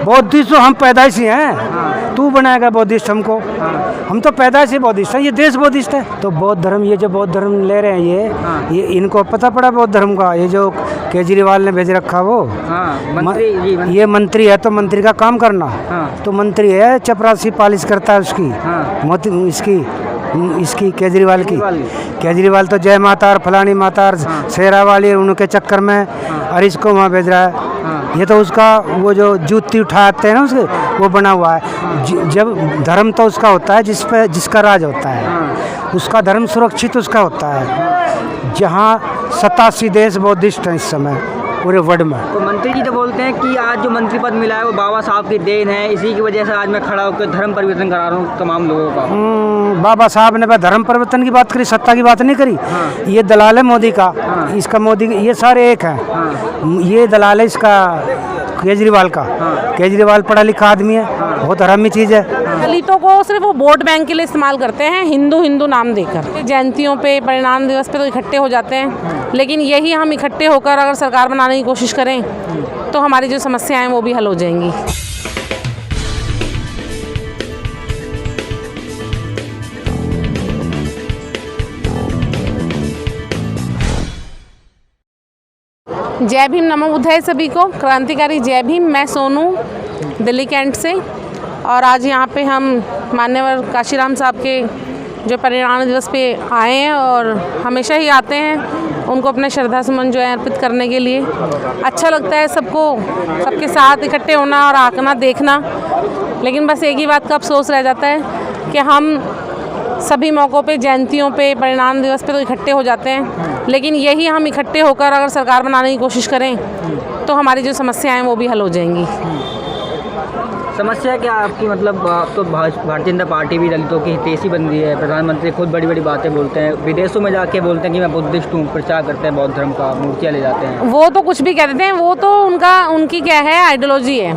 Buddhist तो हम पैदाइशी हैं, तू बनाएगा बौद्धिस्ट हमको? हम तो पैदाइशी बौद्धिस्ट हैं, ये देश बौद्धिस्ट है। तो बौद्ध धर्म, ये जो बौद्ध धर्म ले रहे हैं ये इनको पता पड़ा बौद्ध धर्म का? ये जो केजरीवाल ने भेज रखा वो ये मंत्री है, तो मंत्री का काम करना। तो मंत्री है, चपरासी पालिश करता है उसकी इसकी केजरीवाल की। केजरीवाल तो जय माता और फलानी माता और शेरा वाली उनके चक्कर में हरीश को वहाँ भेज रहा है। ये तो उसका वो जो जूती उठाते हैं ना उसके, वो बना हुआ है। जब धर्म तो उसका होता है जिसका राज होता है, उसका धर्म सुरक्षित उसका होता है। जहाँ 87 देश बौद्धिस्ट हैं इस समय पूरे वर्ल्ड में। तो मंत्री जी तो बोलते हैं कि आज जो मंत्री पद मिला है वो बाबा साहब की देन है, इसी की वजह से आज मैं खड़ा होकर धर्म परिवर्तन करा रहा हूँ तमाम लोगों का। बाबा साहब ने धर्म परिवर्तन की बात करी, सत्ता की बात नहीं करी। ये दलाल है मोदी का, इसका मोदी, ये सारे एक हैं। ये दलाल है इसका केजरीवाल का। केजरीवाल पढ़ा लिखा आदमी है, बहुत हरामी चीज़ है। दलितों को सिर्फ वो वोट बैंक के लिए इस्तेमाल करते हैं, हिंदू नाम देकर। जयंतियों पे, परिणाम दिवस पे तो इकट्ठे हो जाते हैं, लेकिन यही हम इकट्ठे होकर अगर सरकार बनाने की कोशिश करें तो हमारी जो समस्याएं हैं वो भी हल हो जाएंगी। जय भीम, नमो बुद्धाय सभी को। क्रांतिकारी जय भीम। मैं सोनू, दिल्ली कैंट से, और आज यहाँ पे हम मान्यवर काशीराम साहब के जो परिणाम दिवस पे आए हैं, और हमेशा ही आते हैं उनको अपने श्रद्धा सुमन जो है अर्पित करने के लिए। अच्छा लगता है सबको, सबके साथ इकट्ठे होना और आना देखना। लेकिन बस एक ही बात का अफसोस रह जाता है कि हम सभी मौक़ों पे, जयंतियों पे, परिणाम दिवस पे तो इकट्ठे हो जाते हैं, लेकिन यही हम इकट्ठे होकर अगर सरकार बनाने की कोशिश करें तो हमारी जो समस्याएं हैं वो भी हल हो जाएंगी। समस्या क्या आपकी? मतलब आप तो भारतीय जनता पार्टी भी दलितों की हितैषी बन रही है, प्रधानमंत्री खुद बड़ी बड़ी बातें बोलते हैं, विदेशों में जाके बोलते हैं कि मैं बुद्धिस्ट हूँ, प्रचार करते हैं बौद्ध धर्म का, मूर्तियाँ ले जाते हैं। वो तो कुछ भी कह देते हैं, वो तो उनकी क्या है, आइडियोलॉजी है।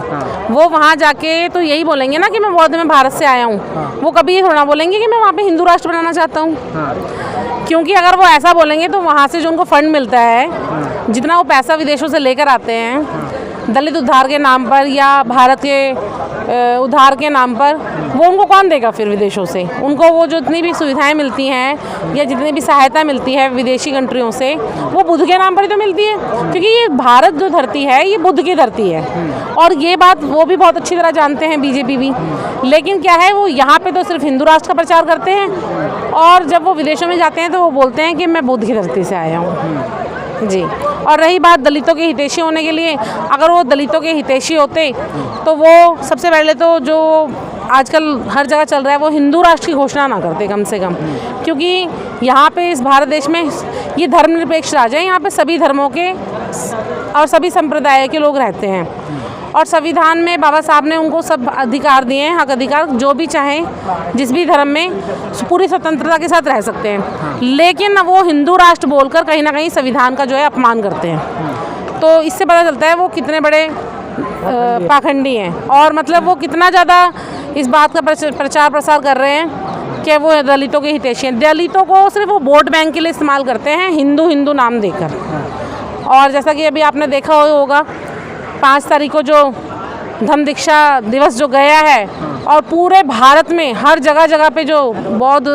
वो वहाँ जाके तो यही बोलेंगे ना कि मैं बौद्ध में भारत से आया हूँ। वो कभी ये थोड़ा बोलेंगे कि मैं वहाँ पे हिंदू राष्ट्र बनाना चाहता हूँ। क्योंकि अगर वो ऐसा बोलेंगे तो वहाँ से जो उनको फंड मिलता है, जितना वो पैसा विदेशों से लेकर आते हैं दलित उद्धार के नाम पर या भारत के उद्धार के नाम पर, वो उनको कौन देगा फिर विदेशों से? उनको वो जो जितनी भी सुविधाएं मिलती हैं या जितनी भी सहायता मिलती है विदेशी कंट्रियों से, वो बुद्ध के नाम पर ही तो मिलती है। क्योंकि ये भारत जो धरती है ये बुद्ध की धरती है, और ये बात वो भी बहुत अच्छी तरह जानते हैं, बीजेपी भी। लेकिन क्या है, वो यहाँ पे तो सिर्फ हिंदू राष्ट्र का प्रचार करते हैं, और जब वो विदेशों में जाते हैं तो वो बोलते हैं कि मैं बुद्ध की धरती से आया हूँ जी। और रही बात दलितों के हितैषी होने के लिए, अगर वो दलितों के हितैषी होते तो वो सबसे पहले तो जो आजकल हर जगह चल रहा है वो हिंदू राष्ट्र की घोषणा ना करते कम से कम। क्योंकि यहाँ पे इस भारत देश में ये धर्मनिरपेक्ष राज्य है, यहाँ पे सभी धर्मों के और सभी संप्रदाय के लोग रहते हैं, और संविधान में बाबा साहब ने उनको सब अधिकार दिए हैं, हक अधिकार, जो भी चाहें जिस भी धर्म में पूरी स्वतंत्रता के साथ रह सकते हैं। लेकिन वो हिंदू राष्ट्र बोलकर कहीं ना कहीं संविधान का जो है अपमान करते हैं। तो इससे पता चलता है वो कितने बड़े पाखंडी हैं, और मतलब वो कितना ज़्यादा इस बात का प्रचार प्रसार कर रहे हैं कि वो दलितों के हितैषी हैं। दलितों को सिर्फ वो वोट बैंक के लिए इस्तेमाल करते हैं, हिंदू नाम देकर। और जैसा कि अभी आपने देखा होगा 5 तारीख को जो धम्म दीक्षा दिवस जो गया है, और पूरे भारत में हर जगह पे जो बौद्ध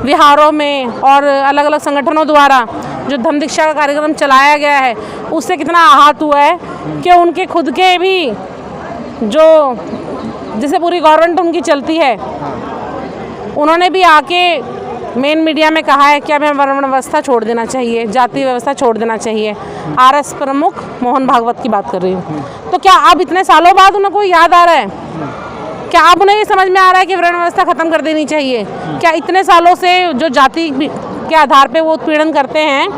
विहारों में और अलग अलग संगठनों द्वारा जो धम्म दीक्षा का कार्यक्रम चलाया गया है, उससे कितना आहत हुआ है कि उनके खुद के भी जो जिसे पूरी गवर्नमेंट उनकी चलती है, उन्होंने भी आके मेन मीडिया में कहा है कि हमें वर्ण व्यवस्था छोड़ देना चाहिए, जाति व्यवस्था छोड़ देना चाहिए। आरएस प्रमुख मोहन भागवत की बात कर रही हूँ। तो क्या अब इतने सालों बाद उनको याद आ रहा है? क्या अब उन्हें ये समझ में आ रहा है कि वर्ण व्यवस्था खत्म कर देनी चाहिए? क्या इतने सालों से जो जाति के आधार पे वो उत्पीड़न करते हैं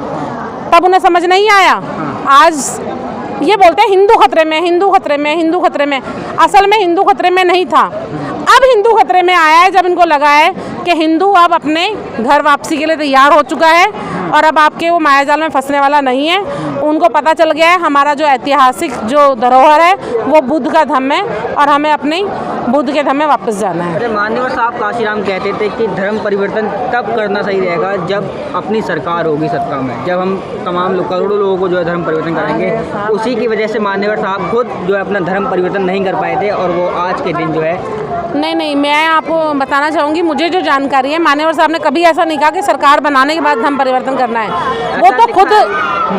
तब उन्हें समझ नहीं आया? आज ये बोलते हैं हिंदू खतरे में, हिंदू खतरे में, हिंदू खतरे में। असल में हिंदू खतरे में नहीं था, अब हिंदू खतरे में आया है जब इनको लगा है कि हिंदू अब अपने घर वापसी के लिए तैयार हो चुका है। और अब आपके वो मायाजाल में फंसने वाला नहीं है। उनको पता चल गया है हमारा जो ऐतिहासिक जो धरोहर है वो बुद्ध का धम्म है और हमें अपने बुद्ध के धम्म में वापस जाना है। अरे मान्यवर साहब काशीराम कहते थे कि धर्म परिवर्तन तब करना सही रहेगा जब अपनी सरकार होगी सत्ता में, जब हम तमाम लोग करोड़ों लोगों को जो है धर्म परिवर्तन कराएंगे। उसी की वजह से मान्यवर साहब खुद जो है अपना धर्म परिवर्तन नहीं कर पाए थे और वो आज के दिन जो है नहीं, मैं आपको बताना चाहूँगी, मुझे जो जानकारी है मान्यवर साहब ने कभी ऐसा नहीं कहा कि सरकार बनाने के बाद धर्म परिवर्तन करना है। वो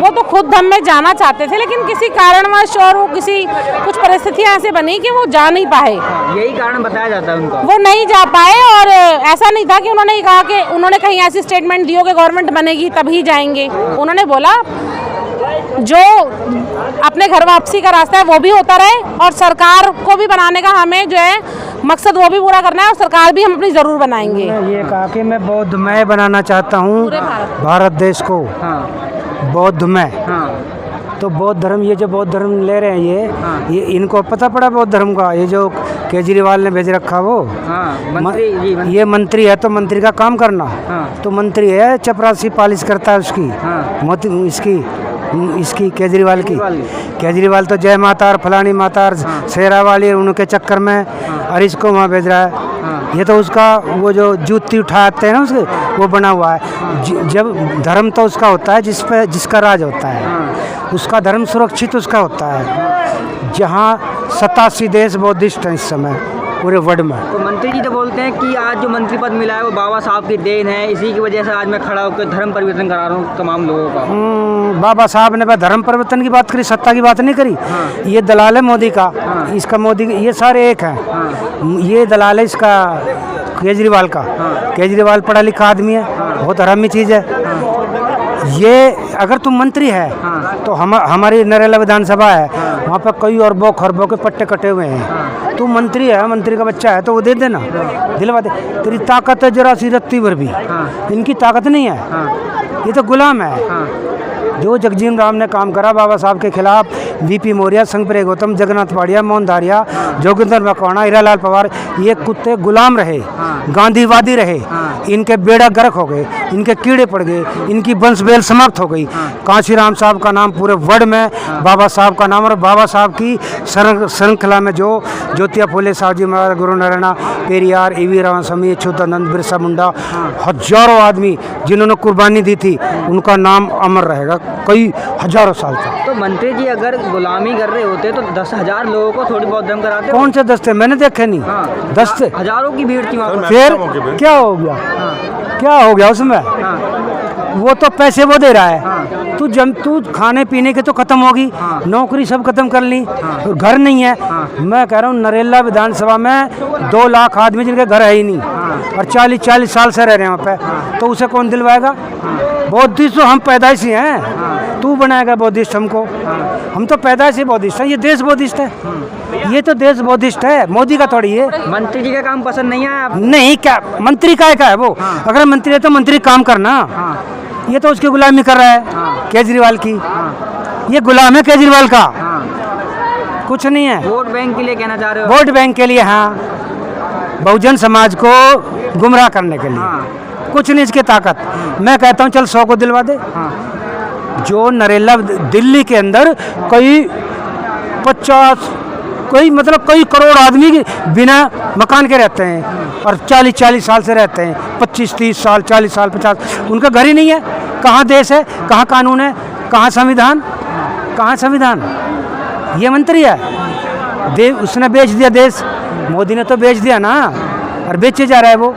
तो खुद धर्म में जाना चाहते थे, लेकिन किसी कारणवश और वो किसी कुछ परिस्थितियाँ ऐसे बनी कि वो जा नहीं पाए। यही कारण बताया जाता है उनका, वो नहीं जा पाए। और ऐसा नहीं था कि उन्होंने कहा कि उन्होंने कहीं ऐसी स्टेटमेंट दी हो कि गवर्नमेंट बनेगी तभी जाएंगे। उन्होंने बोला जो अपने घर वापसी का रास्ता है वो भी होता रहे और सरकार को भी बनाने का हमें जो है मकसद वो भी पूरा करना है और सरकार भी हम अपनी ज़रूर बनाएंगे। ये कहा कि मैं बौद्धमय बनाना चाहता हूँ भारत देश को। बौद्धमय। तो बौद्ध धर्म, ये जो बौद्ध धर्म ले रहे हैं ये इनको पता पड़ा बौद्ध धर्म का? ये जो केजरीवाल ने भेज रखा वो मंत्री, ये मंत्री है तो मंत्री का काम करना। तो मंत्री है चपरासी पालिश करता है उसकी इसकी केजरीवाल की। केजरीवाल तो जय माता और फलानी माता और शेरा वाली उनके चक्कर में और इसको वहाँ भेज रहा है। ये तो उसका वो जो जूती उठाते हैं ना उसके, वो बना हुआ है। जब धर्म तो उसका होता है जिसका राज होता है, उसका धर्म सुरक्षित उसका होता है। जहाँ 87 देश बौद्धिस्ट हैं इस समय पूरे वर्ल्ड में। तो मंत्री जी तो बोलते हैं कि आज जो मंत्री पद मिला है वो बाबा साहब की देन है, इसी की वजह से आज मैं खड़ा होकर धर्म परिवर्तन करा रहा हूँ तमाम लोगों का। बाबा साहब ने धर्म परिवर्तन की बात करी, सत्ता की बात नहीं करी। ये दलाल है मोदी का, इसका मोदी, ये सारे एक हैं। ये दलाल है इसका केजरीवाल का। केजरीवाल पढ़ा लिखा आदमी है, बहुत हरामी चीज़ है ये। अगर तुम मंत्री है तो हमारी नरेला विधानसभा है, वहाँ पर कई अरबों खरबों के पट्टे कटे हुए हैं। तू मंत्री है, मंत्री का बच्चा है तो वो दे देना, दिलवा दे। तेरी ताकत है जरा सी रत्ती भर भी, इनकी ताकत नहीं है। ये तो गुलाम है। जो जगजीवन राम ने काम करा बाबा साहब के खिलाफ, वीपी मौर्य, संगप्रिय गौतम, जगन्नाथ पाड़िया, मोहन धारिया, जोगिंदर मकवाना, हीरालाल पवार, ये कुत्ते गुलाम रहे, गांधीवादी रहे। इनके बेड़ा गर्क हो गए, इनके कीड़े पड़ गए, इनकी वंश बेल समाप्त हो गई। काशीराम साहब का नाम पूरे वर्ल्ड में, बाबा साहब का नाम, और बाबा साहब की श्रृंखला में जो ज्योतिया फुले, साहब जी महाराज, गुरु नारायण, पेरियार, ईवी रामास्वामी, अच्युतानंद, बिरसा मुंडा, हजारों आदमी जिन्होंने कुर्बानी दी थी, उनका नाम अमर रहेगा कई हजारों साल तक। तो मंत्री जी अगर गुलामी कर रहे होते तो 10,000 लोगों को थोड़ी बहुत दम कराते। कौन से 10 थे? मैंने देखे नहीं। 10 थे, हजारों की भीड़ थी वहाँ पर। फिर क्या हो गया? क्या हो गया उसमें? वो तो पैसे वो दे रहा है। तू खाने पीने के तो खत्म होगी, नौकरी सब खत्म कर ली, घर नहीं है। मैं कह रहा हूँ नरेला विधानसभा में 2 लाख आदमी जिनके घर है ही नहीं और 40 साल से रह रहे हैं वहाँ पे, तो उसे कौन दिलवाएगा? बौद्धिस्ट तो हम पैदाइशी हैं, तू बनाएगा बौद्धिस्ट हमको? हम तो पैदाइशी बौद्धिस्ट हैं, ये देश बौद्धिस्ट है। ये तो देश बौद्धिस्ट है, मोदी का थोड़ी है। मंत्री जी का काम पसंद नहीं है आपको? नहीं, क्या मंत्री का है वो? अगर मंत्री है तो मंत्री काम करना। ये तो उसकी गुलामी कर रहा है केजरीवाल की। ये गुलाम है केजरीवाल का, कुछ नहीं है। वोट बैंक के लिए कहना चाह रहे हो? वोट बैंक के लिए, हाँ, बहुजन समाज को गुमराह करने के लिए। कुछ नहीं इसकी ताकत। मैं कहता हूँ चल 100 को दिलवा दे। जो नरेला दिल्ली के अंदर कई करोड़ आदमी बिना मकान के रहते हैं और 40 साल से रहते हैं, 25-30 साल, 40 साल, 50, उनका घर ही नहीं है। कहाँ देश है? कहाँ कानून है? कहाँ संविधान? कहाँ संविधान? ये मंत्री है, उसने बेच दिया देश। मोदी ने तो बेच दिया ना, और बेचे जा रहा है वो।